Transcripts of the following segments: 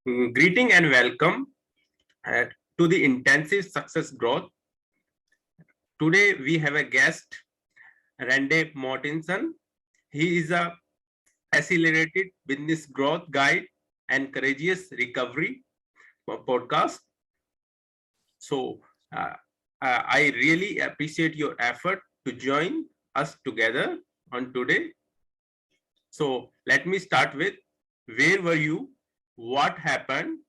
Greeting and welcome uh, to the Intensive Success Growth. Today we have a guest, Randy Mortensen. He is a accelerated business growth guide and courageous recovery podcast. So I really appreciate your effort to join us together on today. So let me start with, where were you? What happened?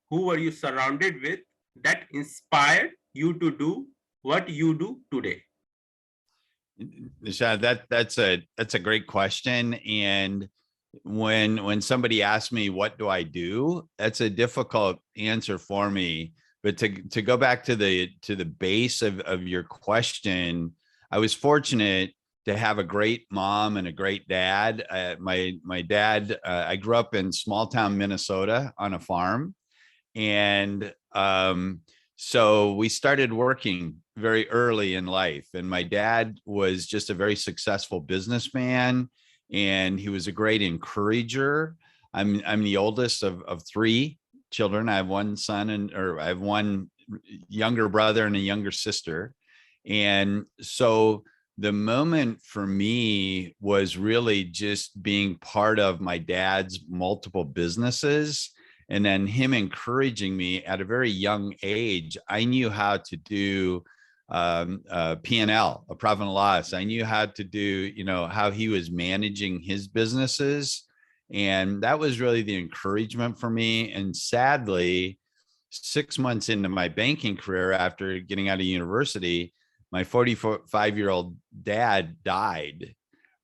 Who were you surrounded with that inspired you to do what you do today? Nishant, that's a great question. And when somebody asks me what do I do, that's a difficult answer for me. But to go back to the base of your question, I was fortunate to have a great mom and a great dad. My dad, I grew up in small town Minnesota on a farm, and so we started working very early in life. And my dad was just a very successful businessman, and he was a great encourager. I'm the oldest of three children. I have one son I have one younger brother and a younger sister. And so the moment for me was really just being part of my dad's multiple businesses, and then him encouraging me at a very young age. I knew how to do P&L, a profit and loss. I knew how to do, how he was managing his businesses. And that was really the encouragement for me. And sadly, 6 months into my banking career, after getting out of university, my 45-year-old dad died.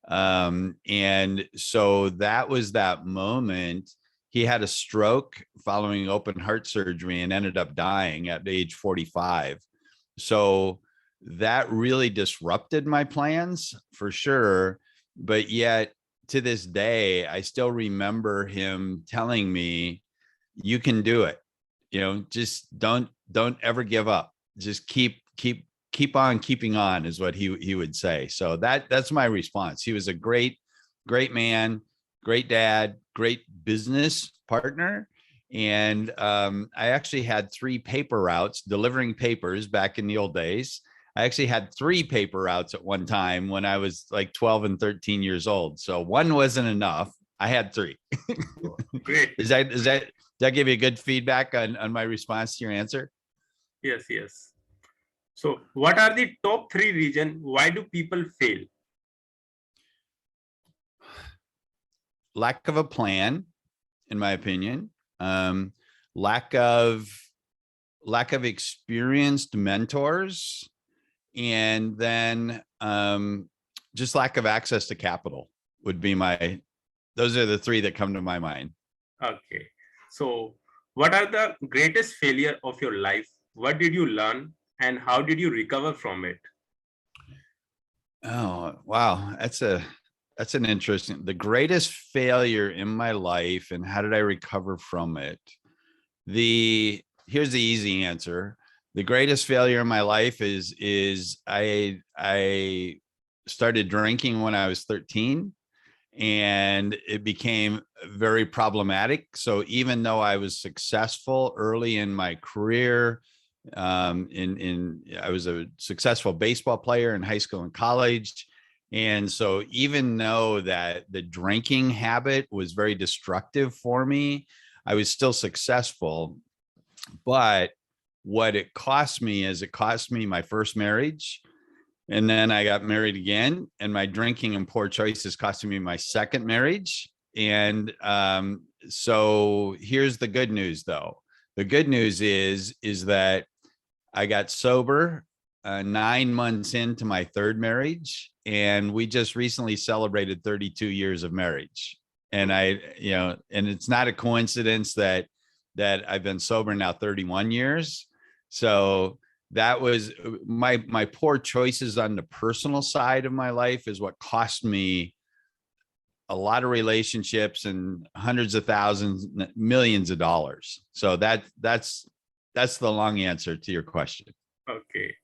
And so that was that moment. He had a stroke following open heart surgery and ended up dying at age 45. So that really disrupted my plans for sure. But yet to this day, I still remember him telling me, you can do it. Just don't ever give up. Just keep on keeping on is what he would say. So that's my response. He was a great man, great dad, great business partner. And I actually had 3 paper routes delivering papers back in the old days. I actually had 3 paper routes at one time when I was like 12 and 13 years old. So one wasn't enough. I had 3. Great. Does that give you good feedback on my response to your answer? Yes. So what are the top 3 reasons why do people fail? Lack of a plan, in my opinion. Lack of experienced mentors, and then just lack of access to capital would be those are the 3 that come to my mind. Okay. So what are the greatest failure of your life? What did you learn and how did you recover from it? Oh, wow. That's an interesting, the greatest failure in my life and how did I recover from it? Here's the easy answer. The greatest failure in my life is I started drinking when I was 13, and it became very problematic. So even though I was successful early in my career, I was a successful baseball player in high school and college. And so even though that the drinking habit was very destructive for me, I was still successful. But what it cost me is it cost me my first marriage. And then I got married again, and my drinking and poor choices costing me my second marriage. And so here's the good news, though. The good news is that I got sober 9 months into my third marriage, and we just recently celebrated 32 years of marriage. And and it's not a coincidence that I've been sober now 31 years. So that was my poor choices on the personal side of my life is what cost me a lot of relationships and hundreds of thousands, millions of dollars. So that's the long answer to your question. Okay.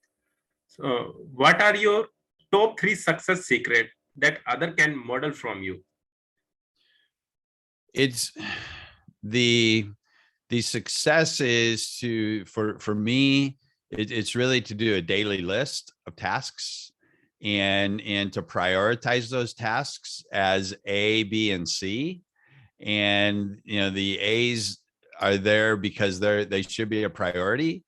So what are your top 3 success secret that other can model from you? It's the The success is for me, it's really to do a daily list of tasks and to prioritize those tasks as A, B, and C. And the A's are there because they should be a priority.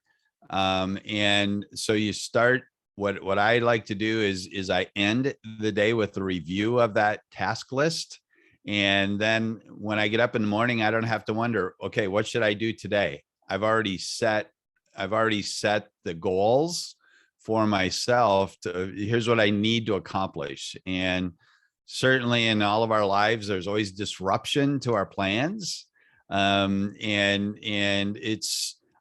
And so you start, what I like to do is I end the day with a review of that task list. And then when I get up in the morning, I don't have to wonder, okay, what should I do today? I've already set the goals for myself to, here's what I need to accomplish. And certainly in all of our lives, there's always disruption to our plans. And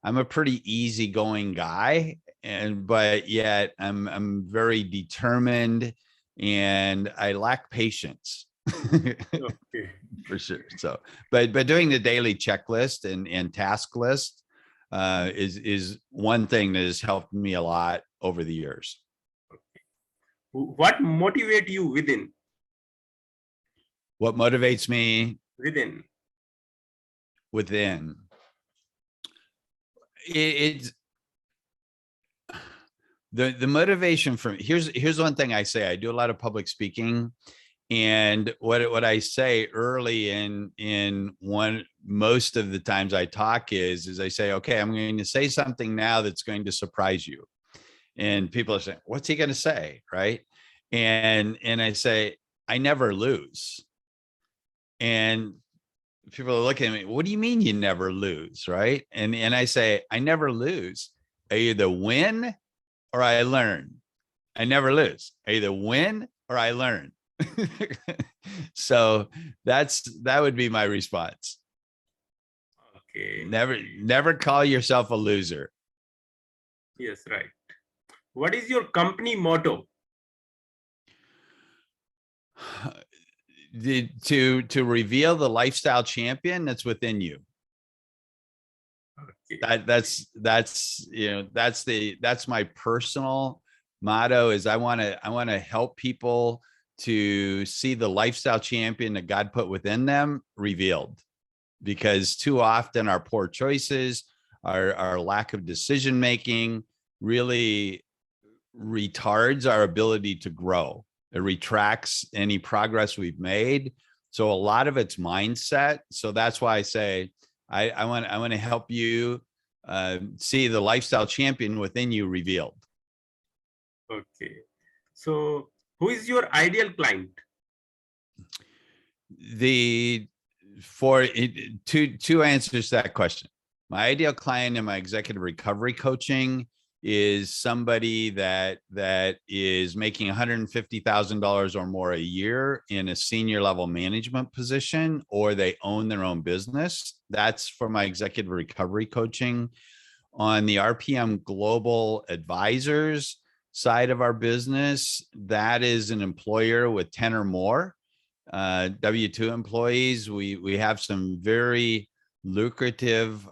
I'm a pretty easygoing guy, but yet I'm very determined, and I lack patience. Okay. For sure. So, but doing the daily checklist and task list is one thing that has helped me a lot over the years. What motivate you within? What motivates me Within. within? It's the motivation from, here's one thing I say. I do a lot of public speaking, and what I say early in most of the times I talk is I say, okay, I'm going to say something now that's going to surprise you. And people are saying, what's he going to say? Right. And I say, I never lose. And people are looking at me, what do you mean you never lose? Right. And I say, I never lose. I either win or I learn. I never lose. I either win or I learn. So that would be my response. Okay. Never call yourself a loser. Yes, right. What is your company motto? To reveal the lifestyle champion that's within you. Okay. That's my personal motto. Is I want to help people to see the lifestyle champion that God put within them revealed, because too often our poor choices, our lack of decision making really retards our ability to grow. It retracts any progress we've made. So a lot of it's mindset. So that's why I say I want to help you see the lifestyle champion within you revealed. Okay. So who is your ideal client? Two answers to that question. My ideal client in my executive recovery coaching is somebody that is making $150,000 or more a year in a senior level management position, or they own their own business. That's for my executive recovery coaching. On the RPM Global Advisors side of our business, that is an employer with 10 or more W-2 employees. We have some very lucrative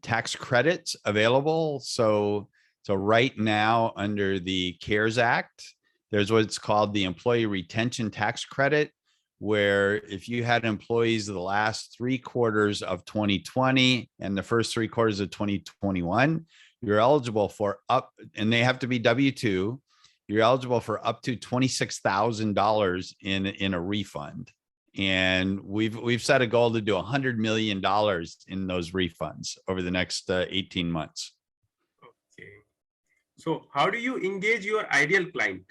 tax credits available. So right now, under the CARES Act, there's what's called the Employee Retention Tax Credit, where if you had employees of the last 3 quarters of 2020 and the first 3 quarters of 2021, you're eligible for and they have to be W-2, you're eligible for up to $26,000 in a refund. And we've set a goal to do $100 million in those refunds over the next 18 months. Okay. So how do you engage your ideal client?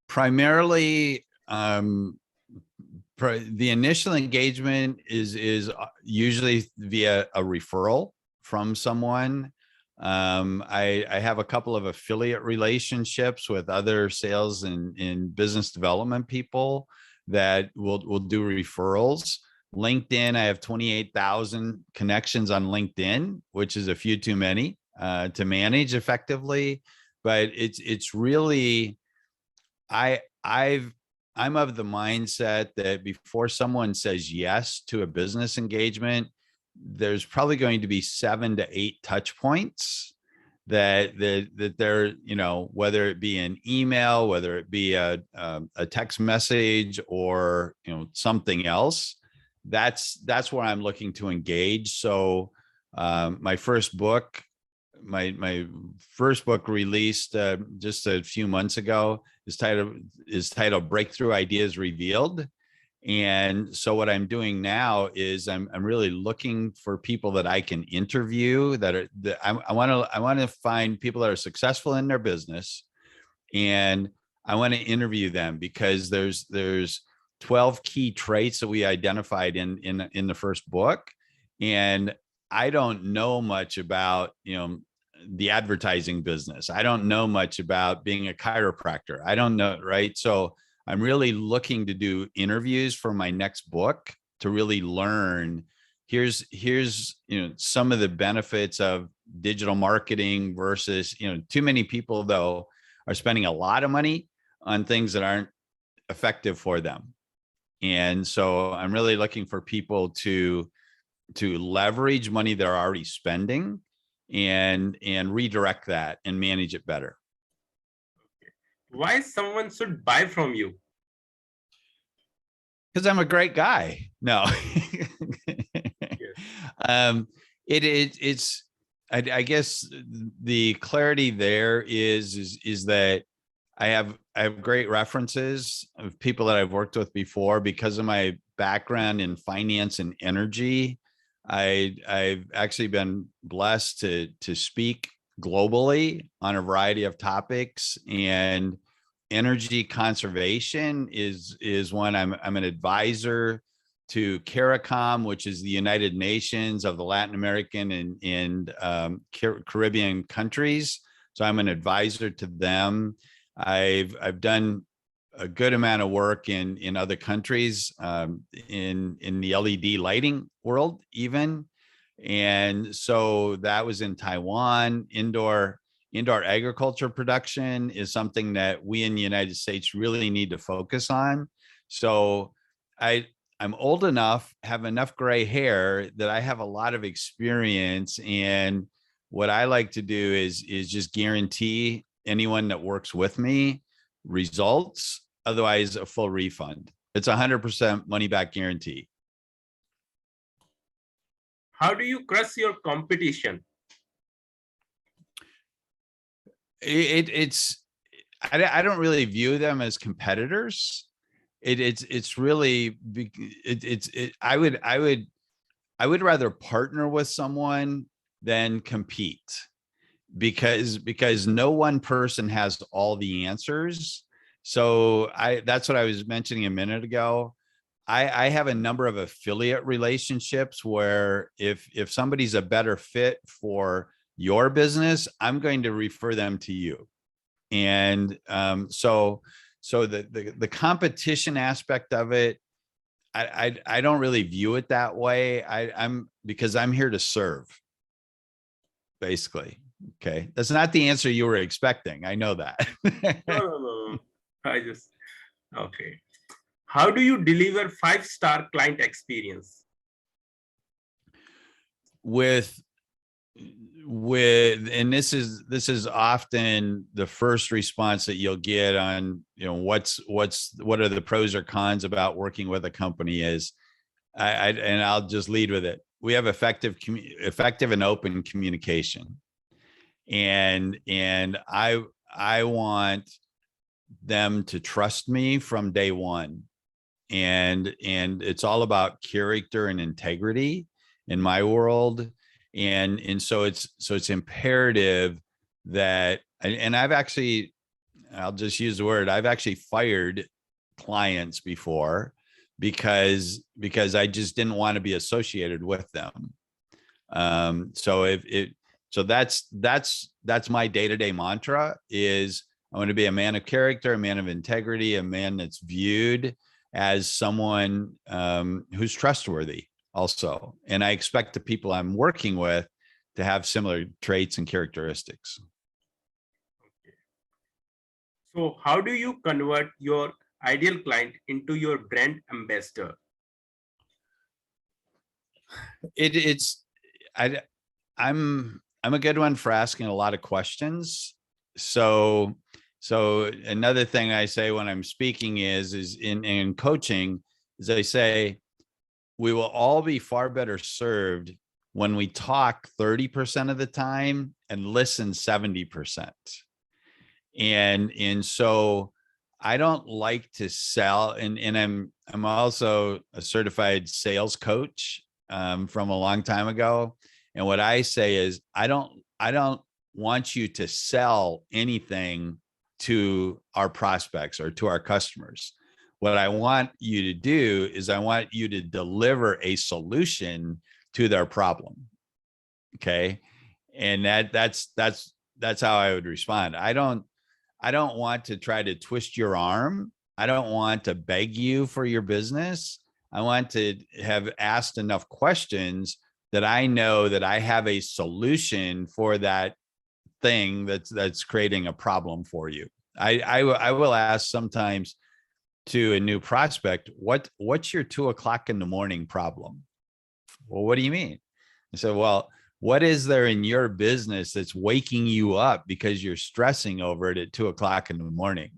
Primarily, the initial engagement is usually via a referral from someone. I have a couple of affiliate relationships with other sales and business development people that will do referrals. LinkedIn, I have 28,000 connections on LinkedIn, which is a few too many to manage effectively. But it's really, I'm of the mindset that before someone says yes to a business engagement, there's probably going to be 7 to 8 touch points that they're, whether it be an email, whether it be a text message, or something else, that's where I'm looking to engage. So my first book, my first book released just a few months ago is titled Breakthrough Ideas Revealed. And so what I'm doing now is I'm really looking for people that I can interview I want to find people that are successful in their business, and I want to interview them because there's 12 key traits that we identified in the first book. And I don't know much about, the advertising business. I don't know much about being a chiropractor. I don't know, right? So I'm really looking to do interviews for my next book to really learn. Here's some of the benefits of digital marketing versus, too many people though are spending a lot of money on things that aren't effective for them. And so I'm really looking for people to leverage money they're already spending and redirect that and manage it better. Why someone should buy from you? Because I'm a great guy. No. Yes. It's I guess the clarity there is that I have great references of people that I've worked with before because of my background in finance and energy. I've actually been blessed to speak globally on a variety of topics, and energy conservation is one. I'm an advisor to CARICOM, which is the United Nations of the Latin American and Caribbean countries. So I'm an advisor to them. I've done a good amount of work in other countries, in the LED lighting world even. And so that was in Taiwan. Indoor agriculture production is something that we in the United States really need to focus on. So I'm old enough, have enough gray hair that I have a lot of experience. And what I like to do is just guarantee anyone that works with me results, otherwise a full refund. It's 100% money back guarantee. How do you crush your competition? It's I don't really view them as competitors. It's really I would rather partner with someone than compete, because no one person has all the answers. So that's what I was mentioning a minute ago. I have a number of affiliate relationships where if somebody's a better fit for your business, I'm going to refer them to you. And so the competition aspect of it, I don't really view it that way. Because I'm here to serve, basically. Okay, that's not the answer you were expecting. I know that. No. Okay. How do you deliver 5-star client experience? with and this is often the first response that you'll get on, what are the pros or cons about working with a company is, and I'll just lead with it. We have effective and open communication. And I want them to trust me from day one. And it's all about character and integrity in my world. And so it's imperative that, and I'll just use the word, I've actually fired clients before because I just didn't want to be associated with them. So that's my day-to-day mantra is I want to be a man of character, a man of integrity, a man that's viewed as someone who's trustworthy also. And I expect the people I'm working with to have similar traits and characteristics. So how do you convert your ideal client into your brand ambassador? I'm a good one for asking a lot of questions. So another thing I say when I'm speaking is in coaching is I say, we will all be far better served when we talk 30% of the time and listen 70%. And so I don't like to sell, and I'm also a certified sales coach from a long time ago. And what I say is, I don't want you to sell anything to our prospects or to our customers. What I want you to do is I want you to deliver a solution to their problem. Okay. And that's how I would respond. I don't want to try to twist your arm. I don't want to beg you for your business. I want to have asked enough questions that I know that I have a solution for that thing that's creating a problem for you. I will ask sometimes to a new prospect, what's your 2 o'clock in the morning problem? Well, what do you mean? I said, well, what is there in your business that's waking you up because you're stressing over it at 2 o'clock in the morning?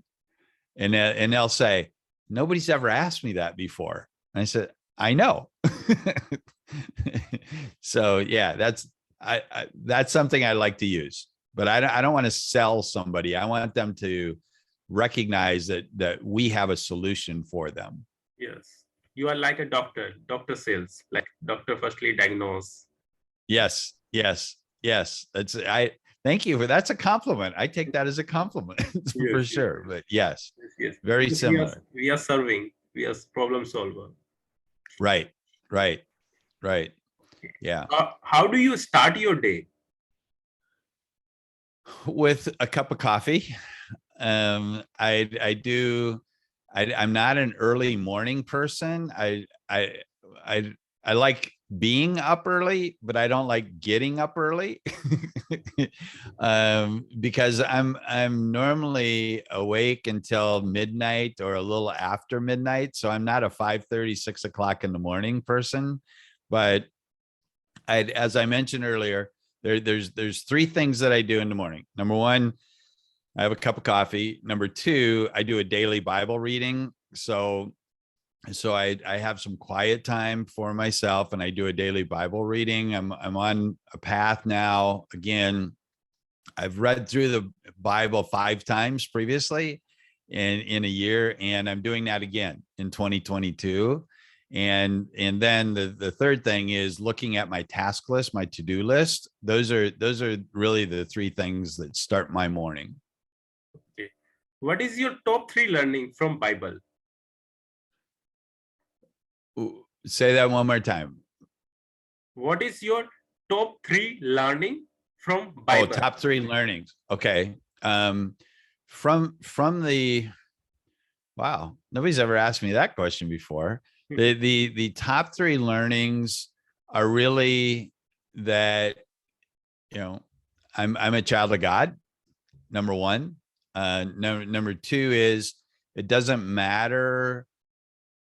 And they'll say, nobody's ever asked me that before. And I said, I know. So yeah, that's something I like to use, but I don't want to sell somebody. I want them to recognize that we have a solution for them. Yes. You are like a doctor sales, like doctor firstly diagnose. Yes. Thank you for that's a compliment. I take that as a compliment for Yes, yes, sure. But yes, yes. very Because similar. we are serving, we are problem solver. Right. Yeah. How do you start your day? With a cup of coffee. I'm not an early morning person. I like being up early, but I don't like getting up early. Because I'm normally awake until midnight or a little after midnight. So I'm not a 5:30, 6 o'clock in the morning person. But as I mentioned earlier, there's 3 things that I do in the morning. Number 1, I have a cup of coffee. Number 2, I do a daily Bible reading. So I have some quiet time for myself and I do a daily Bible reading. I'm on a path now. Again, I've read through the Bible 5 times previously in a year, and I'm doing that again in 2022. And then the third thing is looking at my task list, my to-do list. Those are really the 3 things that start my morning. Okay. What is your top 3 learning from Bible? Say that one more time. What is your top 3 learning from Bible? Oh, top 3 learnings. Okay. From the wow, nobody's ever asked me that question before. The top 3 learnings are really that, I'm a child of God. Number 1. Number 2 is it doesn't matter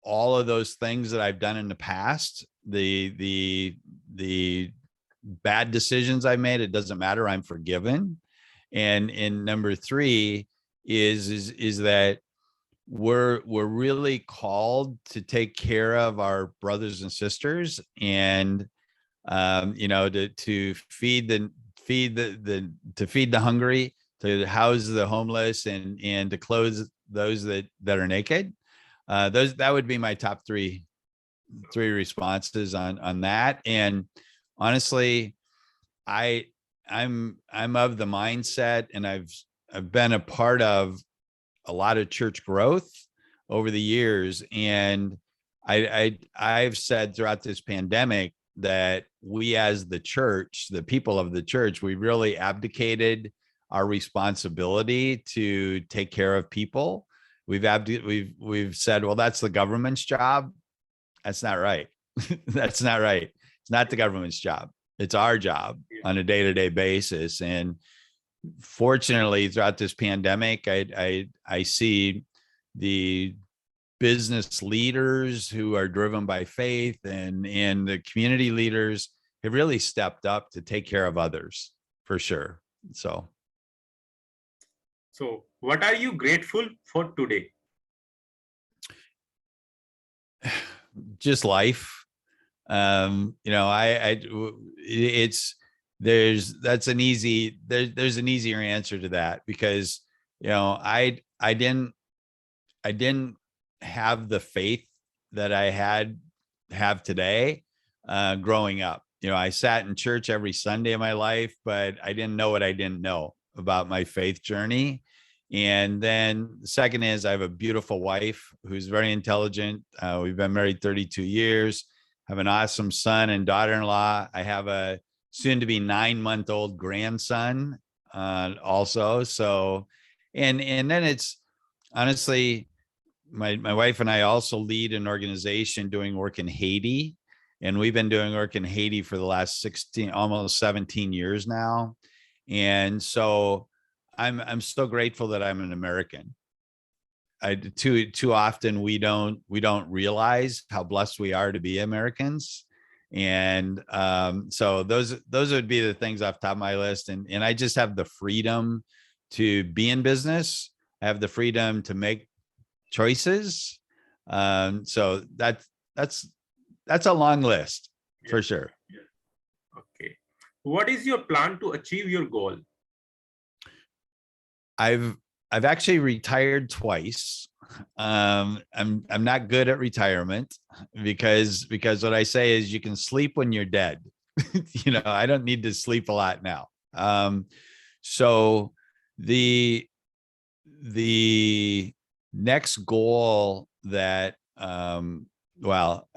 all of those things that I've done in the past, the bad decisions I made, it doesn't matter. I'm forgiven. And number 3 is that we're really called to take care of our brothers and sisters, and to feed the hungry, to house the homeless, and to clothe those that are naked. That would be my top three responses on that. And honestly, I'm of the mindset, and I've been a part of a lot of church growth over the years, and I've said throughout this pandemic that we as the church, the people of the church, we really abdicated our responsibility to take care of people. We've said, well, that's the government's job. That's not right. That's not right. It's not the government's job. It's our job on a day-to-day basis. And fortunately, throughout this pandemic, I see the business leaders who are driven by faith, and the community leaders have really stepped up to take care of others, for sure. So what are you grateful for today? just life. You know, it's, there's an easier answer to that, because, you know, I didn't have the faith that I have today, growing up. You know, I sat in church every Sunday of my life, but I didn't know what I didn't know about my faith journey. And then the second is, I have a beautiful wife who's very intelligent. We've been married 32 years, have an awesome son and daughter-in-law. I have a soon to be 9-month-old grandson, also. So, and then it's honestly, my wife and I also lead an organization doing work in Haiti. And we've been doing work in Haiti for the last 16, almost 17 years now. And so I'm so grateful that I'm an American. Too often we don't realize how blessed we are to be Americans. And so those would be the things off the top of my list. And I just have the freedom to be in business. I have the freedom to make choices. So that's a long list for Yes. sure. Yes. Okay. What is your plan to achieve your goal? I've actually retired twice. I'm not good at retirement, because what I say is, you can sleep when you're dead. You know, I don't need to sleep a lot now. So the next goal that, well,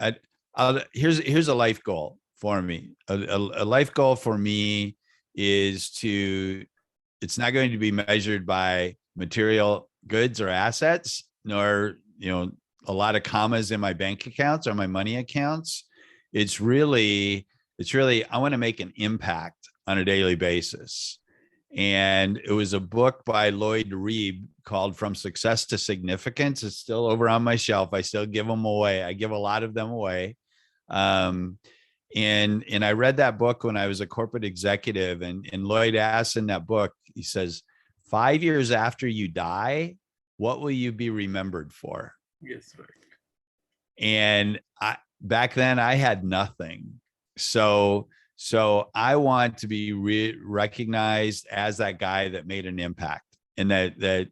here's a life goal for me. A life goal for me is to, it's not going to be measured by material goods or assets, nor, you know, a lot of commas in my bank accounts or my money accounts. It's really, I want to make an impact on a daily basis. And it was a book by Lloyd Reeb called From Success to Significance. It's still over on my shelf. I still give them away. I give a lot of them away. And I read that book when I was a corporate executive, and Lloyd asks in that book, he says, 5 years after you die, what will you be remembered for? Yes, right. And back then I had nothing. So I want to be recognized as that guy that made an impact, and that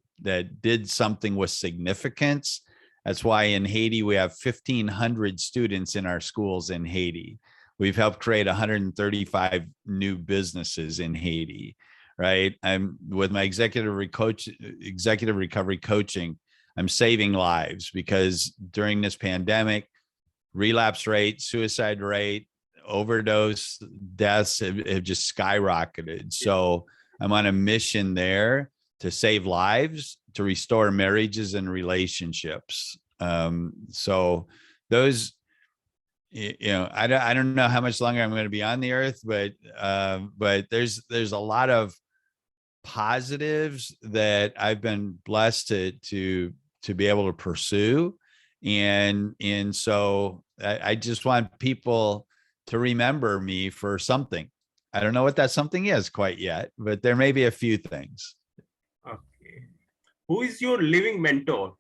did something with significance. That's why in Haiti, we have 1,500 students in our schools in Haiti. We've helped create 135 new businesses in Haiti, right? I'm with my executive recovery coaching. I'm saving lives, because during this pandemic, relapse rate, suicide rate, overdose deaths have just skyrocketed. So I'm on a mission there to save lives, to restore marriages and relationships. So those, you know, I don't know how much longer I'm going to be on the earth, but there's a lot of positives that I've been blessed to be able to pursue. And so I just want people to remember me for something. I don't know what that something is quite yet, but there may be a few things. Okay. Who is your living mentor?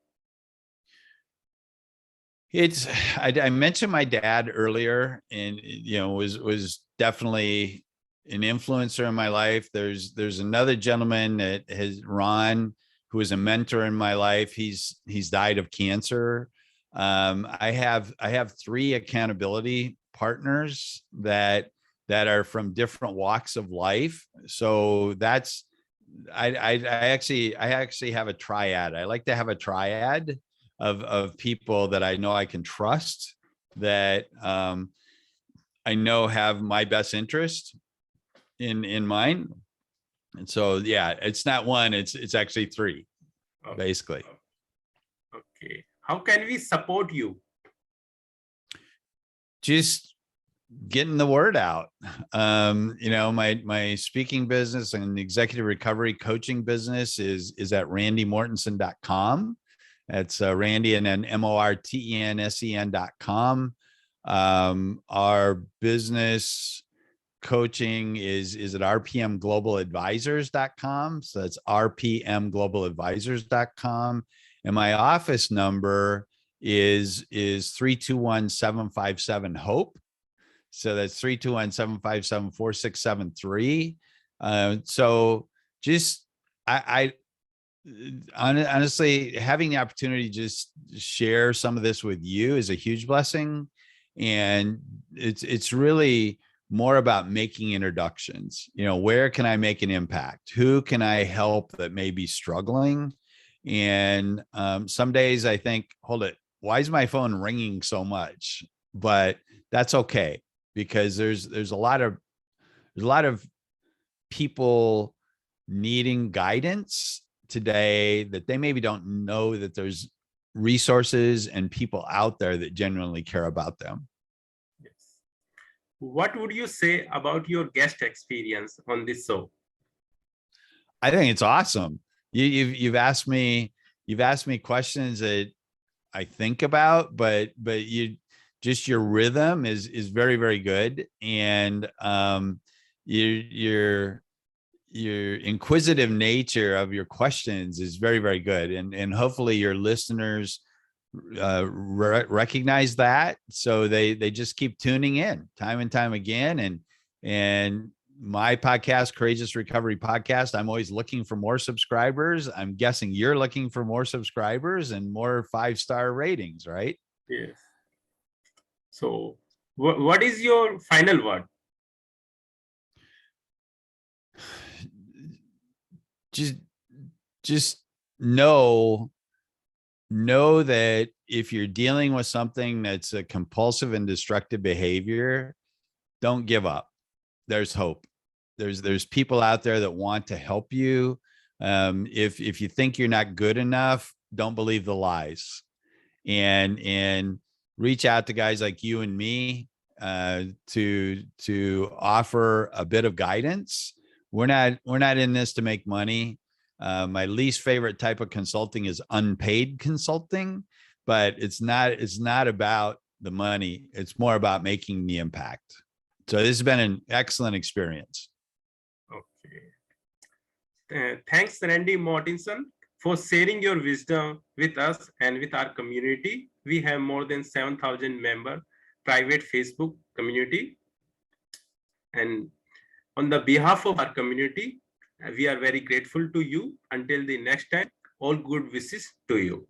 It's, I mentioned my dad earlier, and, you know, was definitely an influencer in my life. There's another gentleman that has, Ron, who is a mentor in my life. He's died of cancer. I have 3 accountability partners that are from different walks of life. So that's, I actually have a triad. I like to have a triad of people that I know I can trust, that I know have my best interest in mind. And so, yeah, it's not one, it's actually 3, basically. Okay. How can we support you? Just getting the word out. You know, my speaking business and executive recovery coaching business is at randymortensen.com. That's Randy, and then MORTENSEN.com. Our business coaching is at rpmglobaladvisors.com. So that's rpmglobaladvisors.com. And my office number is 321-757-HOPE. So that's 321-757-4673. So just, honestly, having the opportunity to just share some of this with you is a huge blessing. And it's really more about making introductions. Where can I make an impact? Who can I help that may be struggling? And some days I think, hold it, why is my phone ringing so much? But that's okay, because there's a lot of people needing guidance today that they maybe don't know that there's resources and people out there that genuinely care about them. Yes. What would you say about your guest experience on this show? I think it's awesome. You've asked me questions that I think about, but your rhythm is very, very good. And your inquisitive nature of your questions is very, very good. And hopefully your listeners recognize that. So they just keep tuning in time and time again. And my podcast, Courageous Recovery Podcast, I'm always looking for more subscribers. I'm guessing you're looking for more subscribers and more 5-star ratings, right? Yes. So what is your final word? Just know that if you're dealing with something that's a compulsive and destructive behavior, don't give up. There's hope. There's people out there that want to help you. If you think you're not good enough, don't believe the lies, and reach out to guys like you and me to offer a bit of guidance. We're not in this to make money. My least favorite type of consulting is unpaid consulting, but it's not about the money. It's more about making the impact. So this has been an excellent experience. Okay. Thanks, Randy Mortensen, for sharing your wisdom with us and with our community. We have more than 7,000 member private Facebook community. And on the behalf of our community, we are very grateful to you. Until the next time, all good wishes to you.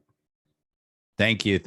Thank you.